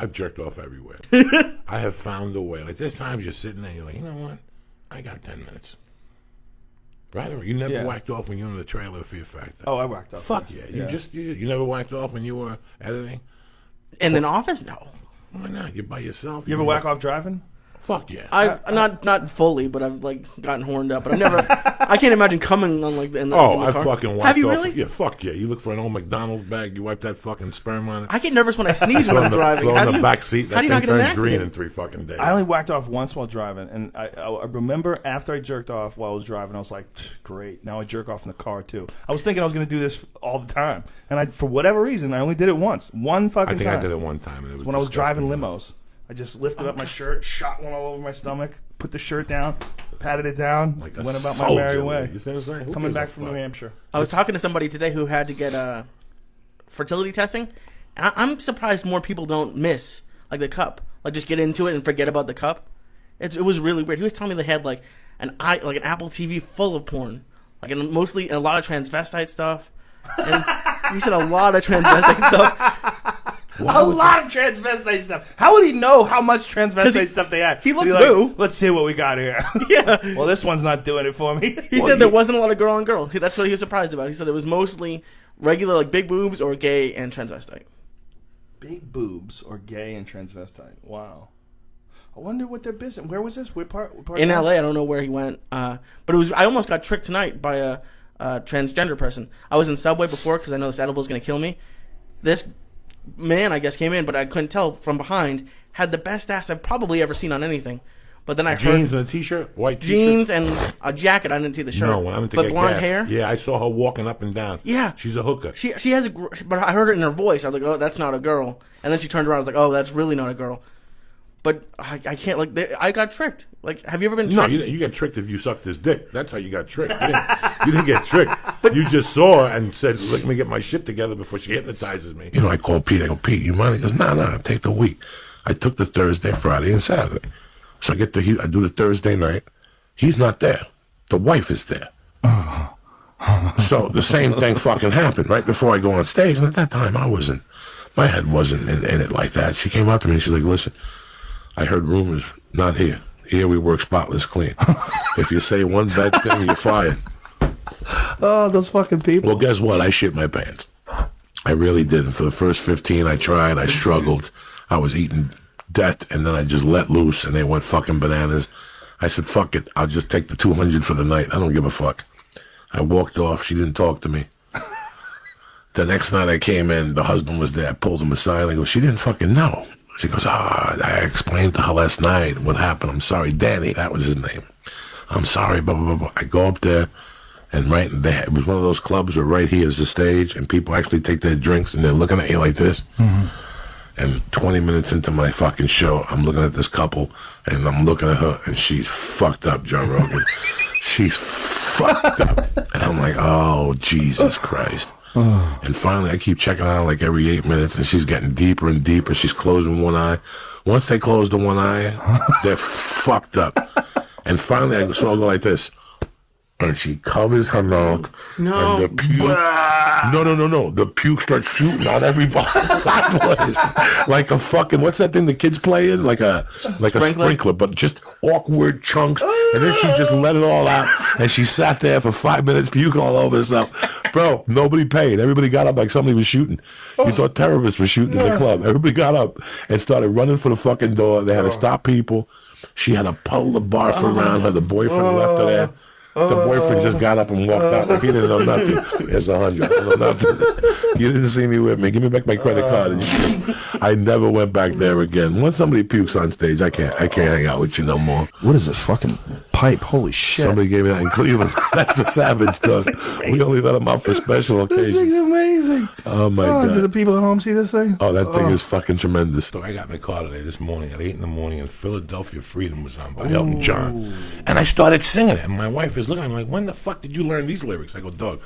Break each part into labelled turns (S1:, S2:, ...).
S1: I've jerked off everywhere. I have found a way. Like, there's times you're sitting there, you're like, you know what? I got 10 minutes. Right? You never whacked off when you were in the trailer for your factor.
S2: Oh, I whacked off.
S1: Fuck yeah. You never whacked off when you were editing?
S3: In an office? No.
S1: Why not? You're by yourself.
S2: You ever whack off driving?
S1: Fuck yeah.
S3: I've not fully, but I've like gotten horned up. But I've never. I can't imagine coming on like in the
S1: I
S3: car.
S1: fucking whacked
S3: Have you
S1: off.
S3: really?
S1: Yeah, fuck yeah. You look for an old McDonald's bag, you wipe that fucking sperm on it.
S3: I get nervous when I sneeze when I'm driving.
S1: Throw in the back seat.
S3: How
S1: That
S3: do you not
S1: thing
S3: get an
S1: turns green
S3: accident?
S1: in 3 fucking days.
S2: I only whacked off once while driving, and I remember after I jerked off while I was driving, I was like, great. Now I jerk off in the car too. I was thinking I was going to do this all the time, and for whatever reason, I only did it once. One fucking time.
S1: I think I did it one time. And it was
S2: when I was driving
S1: disgusting.
S2: limos. I just lifted up my shirt, shot one all over my stomach, put the shirt down, patted it down,
S1: Like a
S2: went about my
S1: soldier.
S2: merry way.
S1: You see what I'm saying? Who
S2: Coming
S1: gives a
S2: back from
S1: fuck?
S2: New Hampshire.
S3: I was talking to somebody today who had to get fertility testing. And I'm surprised more people don't miss like the cup, like just get into it and forget about the cup. It was really weird. He was telling me they had like an Apple TV full of porn, like mostly a lot of transvestite stuff. And he said a lot of transvestite stuff.
S2: A lot of transvestite stuff. How would he know how much transvestite stuff they had?
S3: He looked
S2: He'd be
S3: through.
S2: Let's see what we got here.
S3: Yeah.
S2: Well, this one's not doing it for me.
S3: He said there wasn't a lot of girl on girl. That's what he was surprised about. He said it was mostly regular, like big boobs or gay and transvestite.
S2: Big boobs or gay and transvestite. Wow. I wonder what their business. Where was this? What part
S3: In LA, I don't know where he went. But it was. I almost got tricked tonight by a transgender person. I was in Subway before because I know this edible is going to kill me. This man, I guess, came in, but I couldn't tell from behind. Had the best ass I've probably ever seen on anything. But then I
S1: Jeans
S3: heard
S1: and a t-shirt, white t-shirt.
S3: jeans and a jacket. I didn't see the shirt.
S1: No, when I went to
S3: but
S1: get
S3: blonde
S1: gas.
S3: hair.
S1: Yeah, I saw her walking up and down.
S3: Yeah,
S1: she's a hooker.
S3: She has but I heard it in her voice. I was like, oh, that's not a girl. And then she turned around. I was like, oh, that's really not a girl. But I can't I got tricked. Like, have you ever been tricked?
S1: No, you get tricked if you sucked his dick. That's how you got tricked. You didn't get tricked. But you just saw her and said, let me get my shit together before she hypnotizes me. I called Pete. I go, Pete, you mind? He goes, no, take the week. I took the Thursday, Friday, and Saturday. So I do the Thursday night. He's not there. The wife is there. So the same thing fucking happened right before I go on stage. And at that time, my head wasn't in it like that. She came up to me and she's like, listen, I heard rumors, not here. Here we work spotless clean. If you say one bad thing, you're fired.
S2: Oh, those fucking people.
S1: Well, guess what? I shit my pants. I really did. And for the first 15, I tried. I struggled. I was eating death, and then I just let loose, and they went fucking bananas. I said, fuck it. I'll just take the 200 for the night. I don't give a fuck. I walked off. She didn't talk to me. The next night I came in, the husband was there. I pulled him aside. I go, she didn't fucking know. She goes, I explained to her last night what happened. I'm sorry. Danny, that was his name. I'm sorry, blah, blah, blah, blah. I go up there, and it was one of those clubs where right here is the stage, and people actually take their drinks, and they're looking at you like this. Mm-hmm. And 20 minutes into my fucking show, I'm looking at this couple, and I'm looking at her, and she's fucked up, Joe Rogan. She's fucked up. And I'm like, oh, Jesus Christ. And finally, I keep checking out like every 8 minutes, and she's getting deeper and deeper. She's closing one eye. Once they close the one eye, they're fucked up. And finally, I go like this. And she covers her mouth.
S3: No.
S1: And the puke. No. The puke starts shooting on everybody sideways. Like a fucking, what's that thing the kids play in? Like a sprinkler, but just awkward chunks. And then she just let it all out. And she sat there for 5 minutes puking all over herself. Bro, nobody paid. Everybody got up like somebody was shooting. You thought terrorists were shooting in the club. Everybody got up and started running for the fucking door. They had to stop people. She had a puddle of barf around her. The boyfriend left her there. The boyfriend just got up and walked out like he didn't know nothing. There's 100. I don't know nothing. You didn't see me with me. Give me back my credit card. And I never went back there again. Once somebody pukes on stage, I can't hang out with you no more.
S2: What is this fucking pipe? Holy shit.
S1: Somebody gave me that in Cleveland. That's the savage stuff. We only let them out for special occasions.
S2: This thing's amazing.
S1: Oh my God.
S2: Do the people at home see this thing?
S1: Oh, that thing is fucking tremendous. So I got in the car today this morning at 8 in the morning, and Philadelphia Freedom was on by Elton John. And I started singing it, and my wife is looking at me like, when the fuck did you learn these lyrics? I go, dog,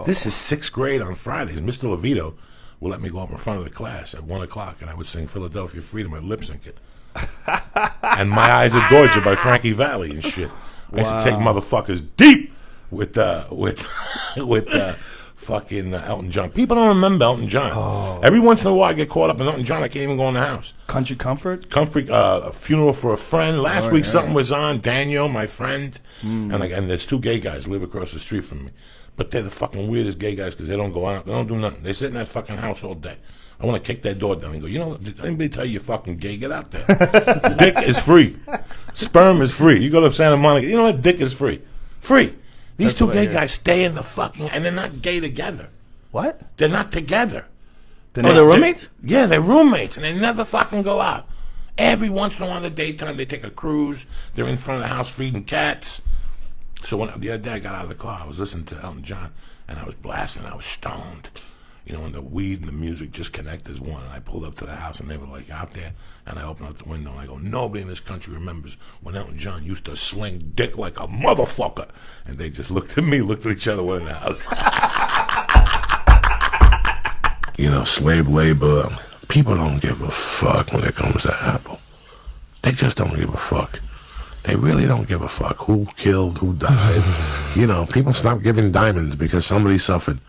S1: this is 6th grade on Fridays. Mr. Levito will let me go up in front of the class at 1 o'clock, and I would sing Philadelphia Freedom. I'd lip sync it. And My Eyes Adored You by Frankie Valli and shit. I used to take motherfuckers deep with fucking Elton John. People don't remember Elton John.
S2: Oh.
S1: Every once in a while I get caught up in Elton John. I can't even go in the house.
S2: Country Comfort?
S1: A funeral for a friend. Last week
S2: yeah.
S1: something was on. Daniel, my friend. And there's 2 gay guys live across the street from me. But they're the fucking weirdest gay guys because they don't go out. They don't do nothing. They sit in that fucking house all day. I want to kick that door down and go, you know, did anybody tell you you're fucking gay? Get out there. Dick is free. Sperm is free. You go to Santa Monica. You know what? Dick is free. Free. These 2 gay guys stay in the fucking... And they're not gay together.
S2: What?
S1: They're not together.
S3: They're roommates?
S1: Yeah, they're roommates, and they never fucking go out. Every once in a while in the daytime, they take a cruise. They're in front of the house feeding cats. So the other day I got out of the car, I was listening to Elton John, and I was blasting, I was stoned. You know, and the weed and the music just connect as one. And I pulled up to the house, and they were like out there, and I opened up the window, and I go, nobody in this country remembers when Elton John used to sling dick like a motherfucker. And they just looked at me, looked at each other, went in the house. You know, slave labor, people don't give a fuck when it comes to Apple. They just don't give a fuck. They really don't give a fuck who killed, who died. You know, people stop giving diamonds because somebody suffered.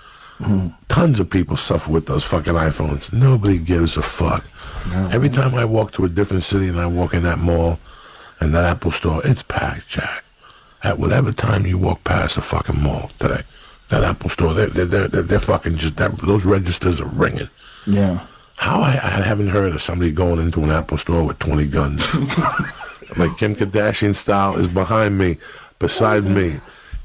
S1: Tons of people suffer with those fucking iPhones. Nobody gives a fuck. No. Every time I walk to a different city and I walk in that mall and that Apple store, it's packed, Jack. At whatever time you walk past a fucking mall today, that Apple store, they're fucking just, those registers are ringing.
S2: Yeah.
S1: How I haven't heard of somebody going into an Apple store with 20 guns. Like Kim Kardashian style is behind me, beside me.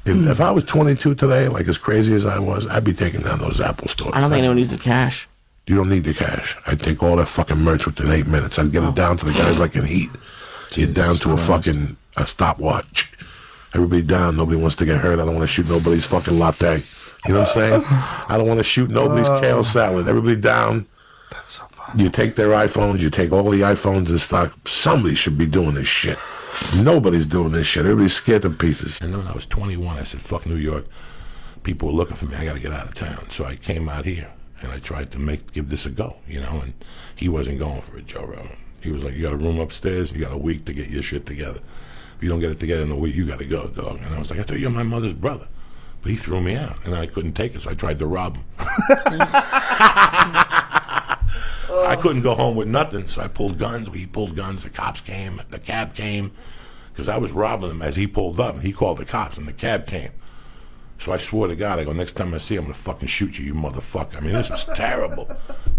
S1: If I was 22 today, like as crazy as I was, I'd be taking down those Apple stores.
S3: I don't think anyone needs the cash.
S1: You don't need the cash. I'd take all that fucking merch within 8 minutes. I'd get it down to the guys like in heat. Get down to a stopwatch. Everybody down. Nobody wants to get hurt. I don't want to shoot nobody's fucking latte. You know what I'm saying? I don't want to shoot nobody's kale salad. Everybody down.
S2: That's so funny.
S1: You take their iPhones. You take all the iPhones in stock. Somebody should be doing this shit. Nobody's doing this shit. Everybody's scared to pieces. And then when I was 21, I said, fuck New York. People were looking for me. I got to get out of town. So I came out here, and I tried to give this a go, you know, and he wasn't going for it, Joe Rogan. He was like, you got a room upstairs. You got a week to get your shit together. If you don't get it together in a week, you got to go, dog. And I was like, I thought you were my mother's brother. But he threw me out, and I couldn't take it, so I tried to rob him. I couldn't go home with nothing, so I pulled guns. He pulled guns. The cops came. The cab came. Because I was robbing him as he pulled up, and he called the cops, and the cab came. So I swore to God, I go, next time I see him, I'm going to fucking shoot you, you motherfucker. I mean, this was terrible.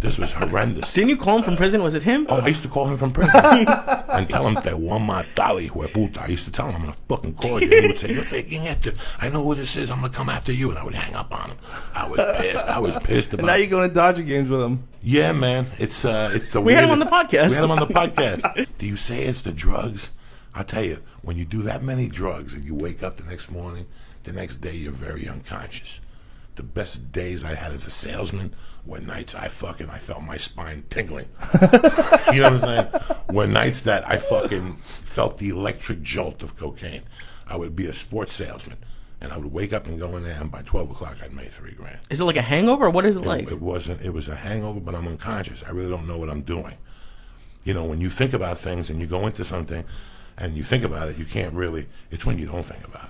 S1: This was horrendous.
S3: Didn't you call him from prison? Was it him?
S1: Oh, I used to call him from prison. And tell him that one more dali, hueputa. I used to tell him, I'm going to fucking call you. And he would say, you're faking it. I know who this is. I'm going to come after you. And I would hang up on him. I was pissed. I was pissed about it.
S2: And now you're going to Dodger games with him.
S1: Yeah, man. It's the
S3: We had him on the podcast.
S1: We had him on the podcast. Do you say it's the drugs? I'll tell you, when you do that many drugs and you wake up the next morning, the next day you're very unconscious. The best days I had as a salesman were nights I felt my spine tingling. You know what I'm saying? Were nights that I fucking felt the electric jolt of cocaine. I would be a sports salesman, and I would wake up and go in there, and by 12 o'clock I'd made $3,000.
S3: Is it like a hangover, or what is it like?
S1: It wasn't. It was a hangover, but I'm unconscious. I really don't know what I'm doing. You know, when you think about things and you go into something and you think about it, you can't really, it's when you don't think about it.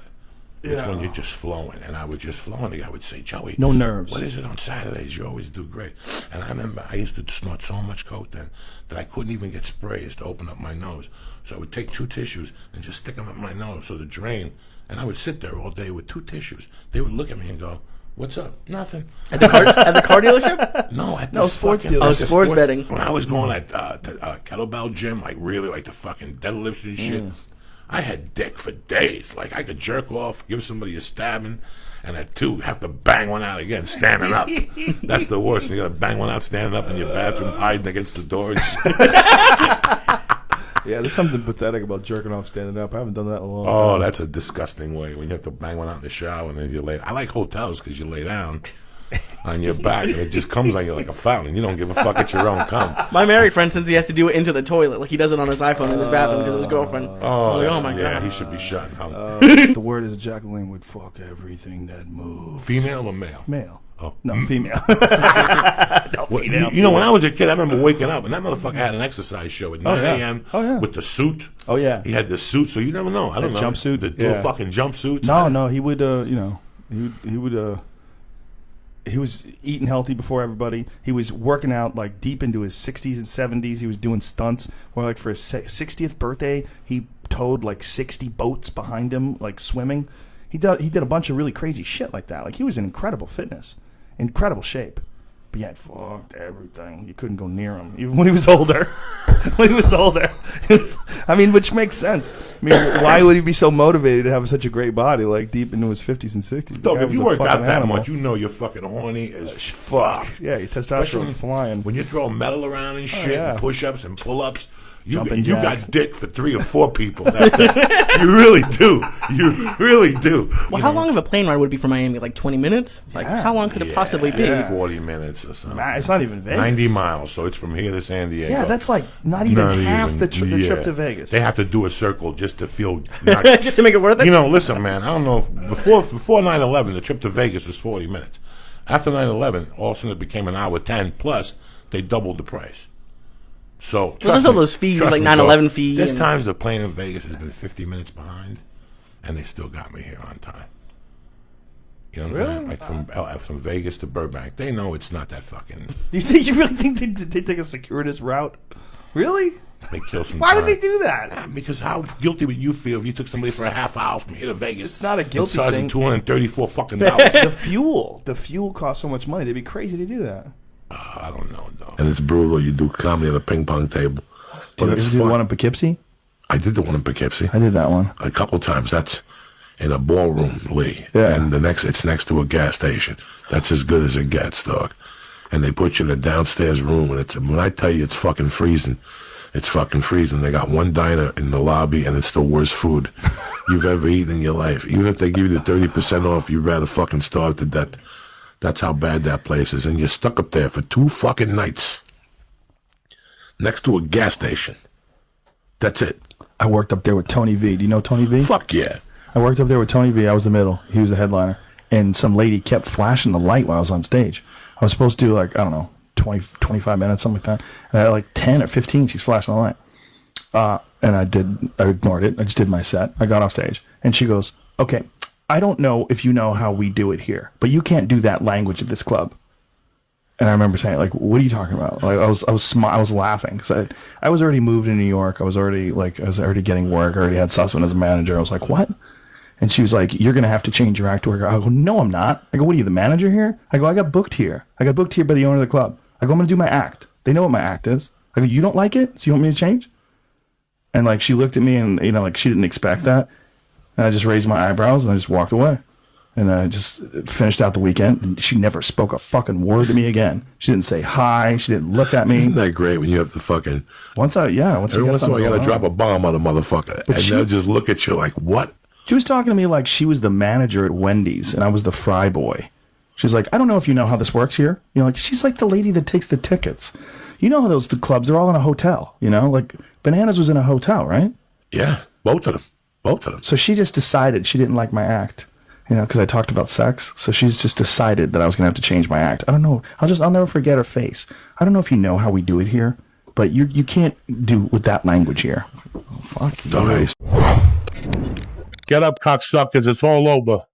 S1: It's when you're just flowing. And I would just flow, and the guy would say, Joey,
S2: no nerves.
S1: What is it on Saturdays? You always do great. And I remember I used to snort so much coke then that I couldn't even get sprays to open up my nose. So I would take 2 tissues and just stick them up my nose so the drain, and I would sit there all day with 2 tissues. They would look at me and go, what's up? Nothing.
S3: At the car dealership?
S1: No, at
S2: No,
S1: the
S2: sports
S1: fucking,
S2: dealer.
S3: Oh, sports betting.
S1: When I was going at the kettlebell gym, like really like the fucking deadlifts and shit, I had dick for days. Like I could jerk off, give somebody a stabbing, and at 2 have to bang one out again standing up. That's the worst. You got to bang one out standing up in your bathroom, hiding against the door. And shit.
S2: Yeah, there's something pathetic about jerking off standing up. I haven't done that in a long time.
S1: Oh, that's a disgusting way when you have to bang one out in the shower and then you lay. I like hotels because you lay down on your back and it just comes on you like a fountain. You don't give a fuck. It's your own cum.
S3: My married friend, since he has to do it into the toilet, like he does it on his iPhone in his bathroom because of his girlfriend.
S1: Oh
S3: My
S1: yeah,
S3: God.
S1: he should be shot.
S2: The word is Jacqueline would fuck everything that moves.
S1: Female or male?
S2: Male.
S1: Oh.
S2: No, female.
S1: Well, you know, when I was a kid, I remember waking up and that motherfucker had an exercise show at 9 a.m.
S2: Oh, yeah.
S1: with the suit.
S2: Oh, yeah.
S1: He had the suit, so you never know. I don't know.
S2: Jumpsuit.
S1: The little fucking jumpsuits.
S2: No, he would, he would, he was eating healthy before everybody. He was working out like deep into his 60s and 70s. He was doing stunts. Where like for his 60th birthday, he towed like 60 boats behind him, like swimming. He did a bunch of really crazy shit like that. Like he was in incredible fitness, incredible shape. But yeah, fucked everything. You couldn't go near him, even when he was older. When he was older, which makes sense. I mean, why would he be so motivated to have such a great body, like deep into his 50s and 60s?
S1: Dog, if you work out that much, you know you're fucking horny as fuck.
S2: Yeah, your testosterone's flying.
S1: When you throw metal around and shit, and push-ups and pull-ups, you
S2: jacks.
S1: got dick for 3 or 4 people. You really do. You really do.
S3: Well, how long of a plane ride would it be from Miami? Like 20 minutes? Like, how long could it possibly be?
S1: 40 minutes or something.
S2: It's not even Vegas.
S1: 90 miles, so it's from here to San Diego.
S2: Yeah, that's like not even half the trip to Vegas.
S1: They have to do a circle just to feel...
S3: just to make it worth it?
S1: You know, listen, man, I don't know. Before 9/11, the trip to Vegas was 40 minutes. After 9/11, all of a sudden it became an hour 10, plus they doubled the price. So
S3: there's all those fees, like 9/11 fees.
S1: There's times the plane in Vegas has been 50 minutes behind, and they still got me here on time. You know what I'm saying? Like from Vegas to Burbank, they know it's not that fucking.
S2: You really think they take a circuitous route? Really?
S1: They kill some.
S2: Why
S1: time.
S2: would they do that?
S1: Because how guilty would you feel if you took somebody for a half hour from here to Vegas?
S2: It's not a guilty thing.
S1: $234 fucking.
S2: The fuel costs so much money. They'd be crazy to do that.
S1: I don't know, though.
S4: And it's brutal. You do comedy on a ping pong table.
S2: Did you do the one in Poughkeepsie?
S4: I did the one in Poughkeepsie.
S2: I did that one
S4: a couple times. That's in a ballroom, Lee.
S2: Yeah.
S4: And it's next to a gas station. That's as good as it gets, dog. And they put you in a downstairs room, and when I tell you it's fucking freezing, it's fucking freezing. They got one diner in the lobby, and it's the worst food you've ever eaten in your life. Even if they give you the 30% off, you'd rather fucking starve to death. That's how bad that place is. And you're stuck up there for 2 fucking nights next to a gas station. That's it.
S2: I worked up there with Tony V. Do you know Tony V?
S4: Fuck yeah.
S2: I worked up there with Tony V. I was the middle. He was the headliner. And some lady kept flashing the light while I was on stage. I was supposed to do like, I don't know, 20, 25 minutes, something like that. And at like 10 or 15, she's flashing the light. And I ignored it. I just did my set. I got off stage. And she goes, okay, I don't know if you know how we do it here, but you can't do that language at this club. And I remember saying, like, what are you talking about? Like, I was laughing because I was already moved to New York. I was already getting work. I already had Sussman as a manager. I was like, what? And she was like, you're going to have to change your act to work. I go, no, I'm not. I go, what are you, the manager here? I go, I got booked here. I got booked here by the owner of the club. I go, I'm going to do my act. They know what my act is. I go, you don't like it? So you want me to change? And like, she looked at me and, like she didn't expect that. And I just raised my eyebrows and I just walked away. And I just finished out the weekend. And she never spoke a fucking word to me again. She didn't say hi. She didn't look at me.
S4: Isn't that great when you have to fucking...
S2: Every once in a while
S4: you gotta drop a bomb on a motherfucker. And they'll just look at you like, what?
S2: She was talking to me like she was the manager at Wendy's and I was the fry boy. She's like, I don't know if you know how this works here. Like, she's like the lady that takes the tickets. You know how the clubs are all in a hotel, like Bananas was in a hotel, right?
S4: Yeah, both of them.
S2: So she just decided she didn't like my act, because I talked about sex. So she's just decided that I was going to have to change my act. I don't know. I'll never forget her face. I don't know if you know how we do it here, but you can't do with that language here. Oh, fuck you.
S4: Nice.
S1: Get up, cocksuckers. It's all over.